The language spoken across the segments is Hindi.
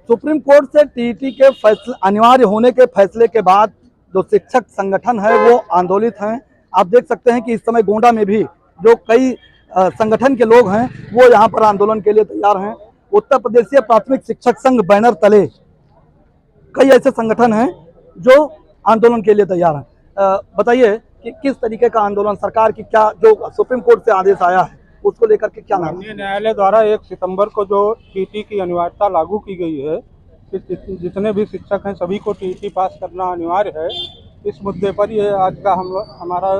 सुप्रीम कोर्ट से टीईटी के फैसले अनिवार्य होने के फैसले के बाद जो शिक्षक संगठन है वो आंदोलित हैं। आप देख सकते हैं कि इस समय गोंडा में भी जो कई संगठन के लोग हैं वो यहाँ पर आंदोलन के लिए तैयार हैं। उत्तर प्रदेशीय प्राथमिक शिक्षक संघ बैनर तले कई ऐसे संगठन हैं जो आंदोलन के लिए तैयार हैं। बताइए कि किस तरीके का आंदोलन, सरकार की क्या जो सुप्रीम कोर्ट से आदेश आया है उसको लेकर के क्या नाम? माननीय न्यायालय द्वारा 1 सितंबर को जो टीटी की अनिवार्यता लागू की गई है कि जितने भी शिक्षक हैं सभी को टीटी पास करना अनिवार्य है, इस मुद्दे पर ये आज का हमारा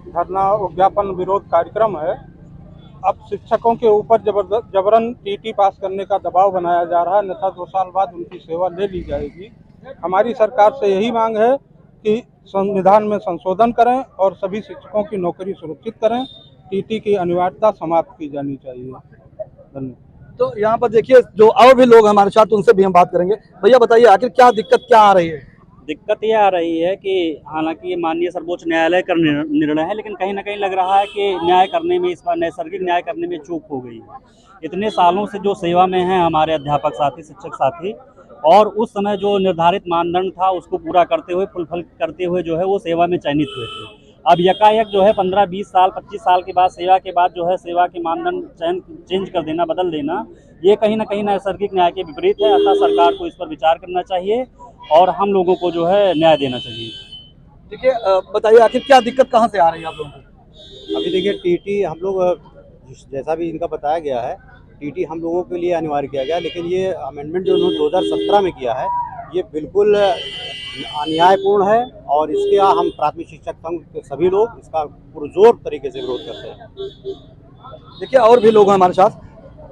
धरना ज्ञापन विरोध कार्यक्रम है। अब शिक्षकों के ऊपर जबरन टीटी पास करने का दबाव बनाया जा रहा है, अन्यथा 2 साल बाद उनकी सेवा ले ली जाएगी। हमारी सरकार से यही मांग है कि संविधान में संशोधन करें और सभी शिक्षकों की नौकरी सुरक्षित करें। टीटी की अनिवार्यता समाप्त की जानी चाहिए। धन्यवाद। तो यहाँ पर देखिए जो और भी लोग हमारे साथ, उनसे भी हम बात करेंगे। भैया बताइए आखिर क्या दिक्कत क्या आ रही है? दिक्कत ये आ रही है कि हालांकि ये माननीय सर्वोच्च न्यायालय का निर्णय है, लेकिन कहीं ना कहीं लग रहा है कि न्याय करने में, इस बार नैसर्गिक न्याय करने में चूक हो गई है। इतने सालों से जो सेवा में हैं हमारे अध्यापक साथी, शिक्षक साथी, और उस समय जो निर्धारित मानदंड था उसको पूरा करते हुए, फुलफिल करते हुए जो है वो सेवा में चयनित हुए थे। अब यकायक जो है 15-20 साल, 25 साल के बाद सेवा के बाद जो है सेवा के मानदंड चेंज कर देना, बदल देना, ये कहीं ना कहीं नैसर्गिक न्याय के विपरीत है। अतः सरकार को इस पर विचार करना चाहिए और हम लोगों को जो है न्याय देना चाहिए। देखिए बताइए आखिर क्या दिक्कत कहाँ से आ रही है आप लोगों को? अभी देखिए टीटी हम लोग जैसा भी इनका बताया गया है, टीटी हम लोगों के लिए अनिवार्य किया गया, लेकिन ये अमेंडमेंट जो उन्होंने 2017 में किया है ये बिल्कुल अन्यायपूर्ण है और इसके हम प्राथमिक शिक्षक संघ के सभी लोग इसका पुरजोर तरीके से विरोध करते हैं। देखिए और भी लोग हैं हमारे साथ।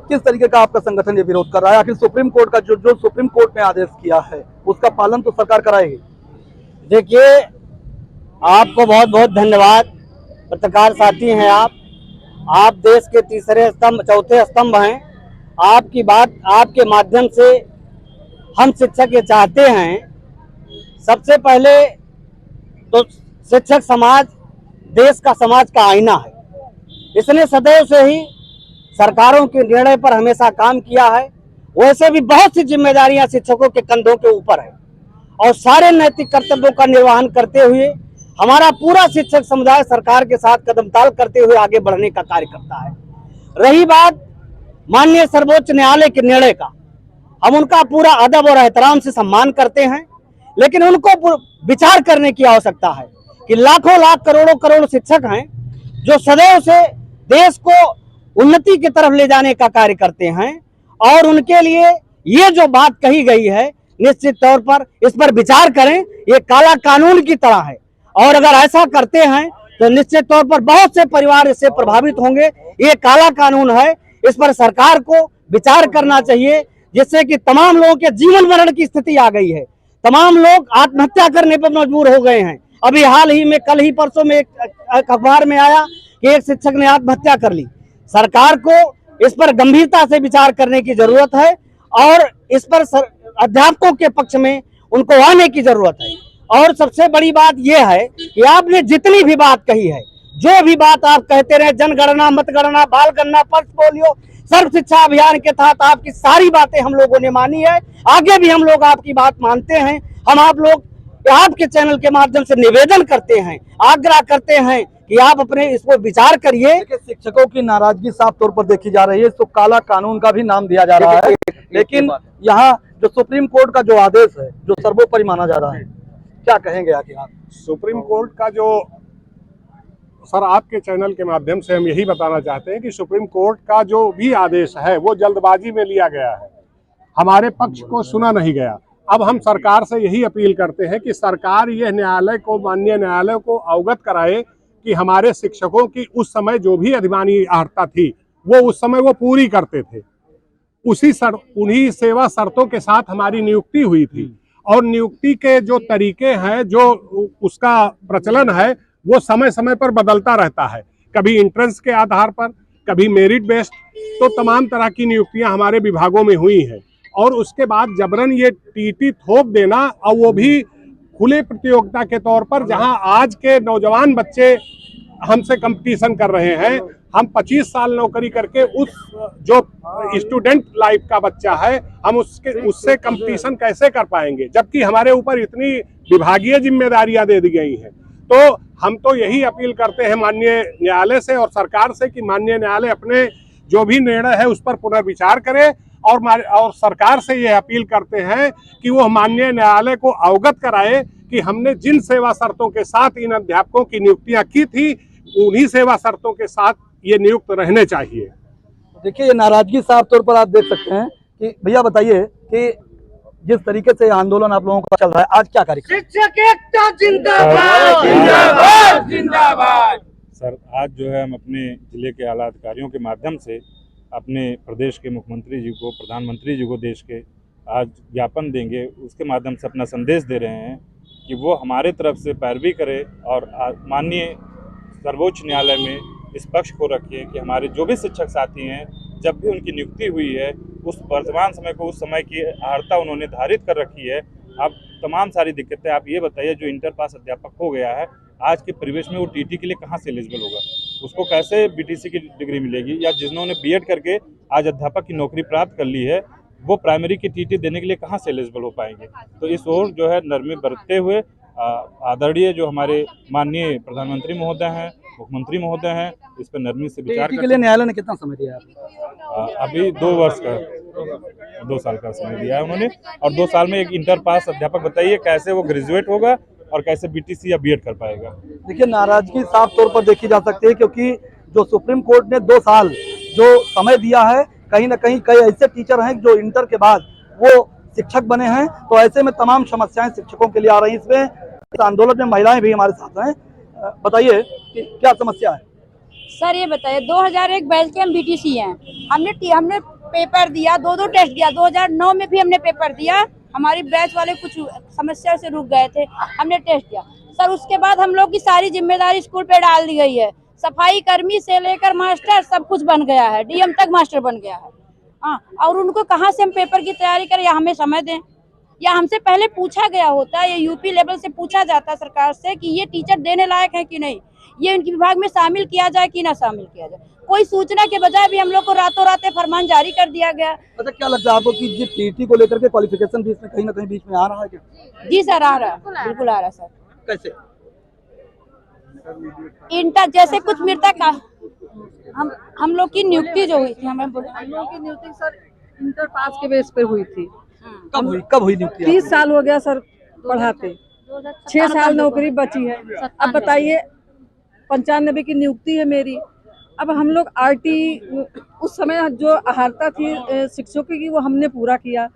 किस तरीके का आपका संगठन ये विरोध कर रहा है? आखिर सुप्रीम कोर्ट का जो सुप्रीम कोर्ट ने आदेश किया है उसका पालन तो सरकार कराएगी। देखिए आपको बहुत बहुत धन्यवाद। पत्रकार साथी हैं आप देश के तीसरे स्तंभ, चौथे स्तंभ हैं। आपकी बात, आपके माध्यम से हम शिक्षक ये चाहते हैं, सबसे पहले तो शिक्षक समाज देश का, समाज का आईना है। इसने सदैव से ही सरकारों के निर्णय पर हमेशा काम किया है। वैसे भी बहुत सी जिम्मेदारियां शिक्षकों के कंधों के ऊपर है और सारे नैतिक कर्तव्यों का निर्वहन करते हुए हमारा पूरा शिक्षक समुदाय सरकार के साथ कदम ताल करते हुए आगे बढ़ने का कार्य करता है। रही बात माननीय सर्वोच्च न्यायालय के निर्णय का, हम उनका पूरा अदब और एहतराम से सम्मान करते हैं, लेकिन उनको विचार करने की आवश्यकता है कि लाखों लाख करोड़ों करोड़ शिक्षक हैं जो सदैव से देश को उन्नति की तरफ ले जाने का कार्य करते हैं और उनके लिए ये जो बात कही गई है निश्चित तौर पर इस पर विचार करें। ये काला कानून की तरह है और अगर ऐसा करते हैं तो निश्चित तौर पर बहुत से परिवार इससे प्रभावित होंगे। ये काला कानून है, इस पर सरकार को विचार करना चाहिए, जिससे कि तमाम लोगों के जीवन मरण की स्थिति आ गई है। तमाम लोग आत्महत्या करने पर मजबूर हो गए हैं। अभी हाल ही में, कल ही परसों में एक अखबार में आया कि एक शिक्षक ने आत्महत्या कर ली। सरकार को इस पर गंभीरता से विचार करने की जरूरत है और इस पर अध्यापकों के पक्ष में उनको आने की जरूरत है। और सबसे बड़ी बात यह है कि आपने जितनी भी बात कही है, जो भी बात आप कहते रहे, जनगणना, मतगणना, बाल गणना, पल्स पोलियो, सर्व शिक्षा अभियान के तहत आपकी सारी बातें हम लोगों ने मानी है। आगे भी हम लोग आपकी बात मानते हैं। हम आप लोग आपके चैनल के माध्यम से निवेदन करते हैं, आग्रह करते हैं कि आप अपने इस पर विचार करिए। शिक्षकों की नाराजगी साफ तौर पर देखी जा रही है, इसको काला कानून का भी नाम दिया जा रहा है, लेकिन यहाँ जो सुप्रीम कोर्ट का जो आदेश है जो सर्वोपरि माना जा रहा है, क्या कहेंगे आखिर आप? सुप्रीम कोर्ट का जो, सर आपके चैनल के माध्यम से हम यही बताना चाहते हैं कि सुप्रीम कोर्ट का जो भी आदेश है वो जल्दबाजी में लिया गया है, हमारे पक्ष को सुना नहीं गया। अब हम सरकार से यही अपील करते हैं कि सरकार यह न्यायालय को, माननीय न्यायालय को अवगत कराए कि हमारे शिक्षकों की उस समय जो भी अधिमानी अर्हता थी वो उस समय वो पूरी करते थे। उन्हीं सेवा शर्तों के साथ हमारी नियुक्ति हुई थी और नियुक्ति के जो तरीके हैं, जो उसका प्रचलन है, वो समय समय पर बदलता रहता है। कभी एंट्रेंस के आधार पर, कभी मेरिट बेस्ड, तो तमाम तरह की नियुक्तियां हमारे विभागों में हुई हैं। और उसके बाद जबरन ये टीटी थोप देना, और वो भी खुले प्रतियोगिता के तौर पर, जहां आज के नौजवान बच्चे हमसे कंपटीशन कर रहे हैं, हम 25 साल नौकरी करके उस जो स्टूडेंट लाइफ का बच्चा है हम उससे कंपटीशन कैसे कर पाएंगे, जबकि हमारे ऊपर इतनी विभागीय जिम्मेदारियां दे दी गई हैं। तो हम तो यही अपील करते हैं माननीय न्यायालय से और सरकार से कि माननीय न्यायालय अपने जो भी निर्णय है उस पर पुनर्विचार करे और सरकार से ये अपील करते हैं कि वो माननीय न्यायालय को अवगत कराए कि हमने जिन सेवा शर्तों के साथ इन अध्यापकों की नियुक्तियां की थी उन्हीं सेवा शर्तों के साथ ये नियुक्त रहने चाहिए। देखिए ये नाराजगी साफ तौर पर आप देख सकते हैं कि भैया बताइए कि जिस तरीके से आंदोलन आप लोगों का चल रहा है, आज क्या कार्यक्रम? शिक्षक एकता जिंदाबाद जिंदाबाद जिंदाबाद। सर आज जो है हम अपने जिले के आला अधिकारियों के माध्यम से अपने प्रदेश के मुख्यमंत्री जी को, प्रधानमंत्री जी को देश के आज ज्ञापन देंगे। उसके माध्यम से अपना संदेश दे रहे हैं कि वो हमारे तरफ से पैरवी करे और माननीय सर्वोच्च न्यायालय में इस पक्ष को रखें कि हमारे जो भी शिक्षक साथी हैं जब भी उनकी नियुक्ति हुई है उस वर्तमान समय को उस समय की अर्हता उन्होंने धारित कर रखी है। अब तमाम सारी दिक्कतें आप ये बताइए, जो इंटर पास अध्यापक हो गया है आज के परिवेश में वो टीटी के लिए कहाँ से एलिजिबल होगा, उसको कैसे बीटीसी की डिग्री मिलेगी, या जिन्होंने बीएड करके आज अध्यापक की नौकरी प्राप्त कर ली है वो प्राइमरी की टीटी देने के लिए कहाँ से एलिजिबल हो पाएंगे। तो इस ओर जो है नरमी बरतते हुए आदरणीय जो हमारे माननीय प्रधानमंत्री महोदय हैं, मुख्यमंत्री महोदय हैं, इस पर नरमी से विचार के लिए न्यायालय ने कितना समय दिया है? अभी 2 साल का समय दिया है उन्होंने, और 2 साल में एक इंटर पास अध्यापक बताइए कैसे वो ग्रेजुएट होगा और कैसे बीटीसी या बीएड कर पाएगा। देखिए नाराजगी साफ तौर पर देखी जा सकती है क्योंकि जो सुप्रीम कोर्ट ने 2 साल जो समय दिया है, कहीं ना कहीं कई ऐसे टीचर हैं जो इंटर के बाद वो शिक्षक बने हैं, तो ऐसे में तमाम समस्याएं शिक्षकों के लिए आ रही हैं। इसमें इस आंदोलन में महिलाएं भी हमारे साथ हैं, बताइए कि क्या समस्या है? सर ये बताइए 2001 बैच के हम बीटीसी हैं, हमने पेपर दिया, 2 टेस्ट दिया, 2009 में भी हमने पेपर दिया, हमारी बैच वाले कुछ समस्या से रुक गए थे, हमने टेस्ट दिया सर। उसके बाद हम लोग की सारी जिम्मेदारी स्कूल पे डाल दी गई है, सफाई कर्मी से लेकर मास्टर सब कुछ बन गया है, डीएम तक मास्टर बन गया है। हाँ, और उनको कहाँ से हम पेपर की तैयारी करें, या हमें समय दें, या हमसे पहले पूछा गया होता है, ये यूपी लेवल से पूछा जाता है सरकार से कि ये टीचर देने लायक है कि नहीं, ये उनके विभाग में शामिल किया जाए कि ना शामिल किया जाए। कोई सूचना के बजाय भी हम लोग को रातों रात फरमान जारी कर दिया गया। अच्छा, क्या लगता है आपको कि ये टीटी को लेकर के क्वालिफिकेशन भी इसमें कहीं ना कहीं बीच में आ रहा है क्या? जी सर आ रहा है, बिल्कुल आ रहा है सर। कैसे? इंटर जैसे कुछ मिलता का हम लोग की नियुक्ति जो हुई थी, हम लोग की नियुक्ति सर इंटर पास के बेस पे हुई थी। कब हुई नियुक्ति? 30 साल हो गया सर पढ़ाते, 6 साल नौकरी बची है। अब बताइए 95 की नियुक्ति है मेरी। अब हम लोग आरटी उस समय जो अहर्ता थी शिक्षकों की वो हमने पूरा किया,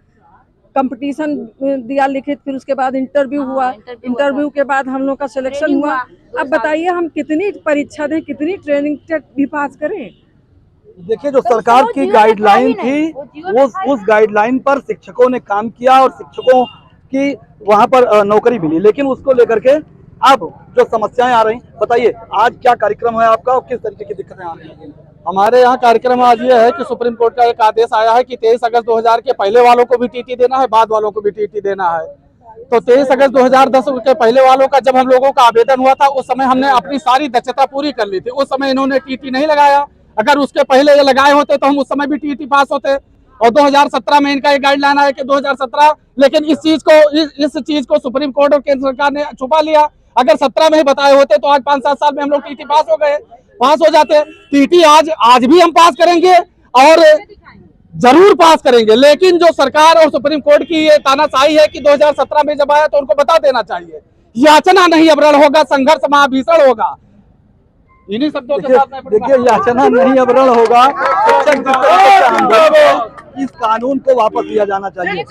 कंपटीशन दिया लिखित, फिर उसके बाद इंटरव्यू हुआ, इंटरव्यू के बाद हम लोग का सिलेक्शन हुआ। अब बताइए हम कितनी परीक्षा दें, कितनी ट्रेनिंग भी पास करें। देखिए जो सरकार की गाइडलाइन थी उस गाइडलाइन पर शिक्षकों ने काम किया और शिक्षकों की वहां पर नौकरी मिली, लेकिन उसको लेकर के अब जो समस्याएं आ रही, बताइए आज क्या कार्यक्रम है आपका और किस तरीके की दिक्कतें आ रही हैं? हमारे यहाँ कार्यक्रम आज ये है कि सुप्रीम कोर्ट का एक आदेश आया है कि 23 अगस्त 2000 के पहले वालों को भी टीटी देना है, बाद वालों को भी टीटी देना है। तो 23 अगस्त 2010 के पहले वालों का जब हम लोगों का आवेदन हुआ था उस समय हमने अपनी सारी दक्षता पूरी कर ली थी, उस समय इन्होंने टीटी नहीं लगाया। अगर उसके पहले ये लगाए होते तो हम उस समय भी टीटी पास होते। और 2017 में इनका एक गाइडलाइन आया कि 2017, लेकिन इस चीज को सुप्रीम कोर्ट और केंद्र सरकार ने छुपा लिया। अगर 17 में ही बताए होते तो आज 5-7 साल में हम लोग टीटी पास हो जाते। टीटी आज भी हम पास करेंगे और जरूर पास करेंगे, लेकिन जो सरकार और सुप्रीम कोर्ट की ये तानाशाही है कि 2017 में जब आया तो उनको बता देना चाहिए। याचना नहीं अवरण होगा, संघर्ष महाभीषण होगा। इन्हीं शब्दों के साथ देखिए याचना नहीं अवरण होगा, इस कानून को वापस लिया जाना चाहिए।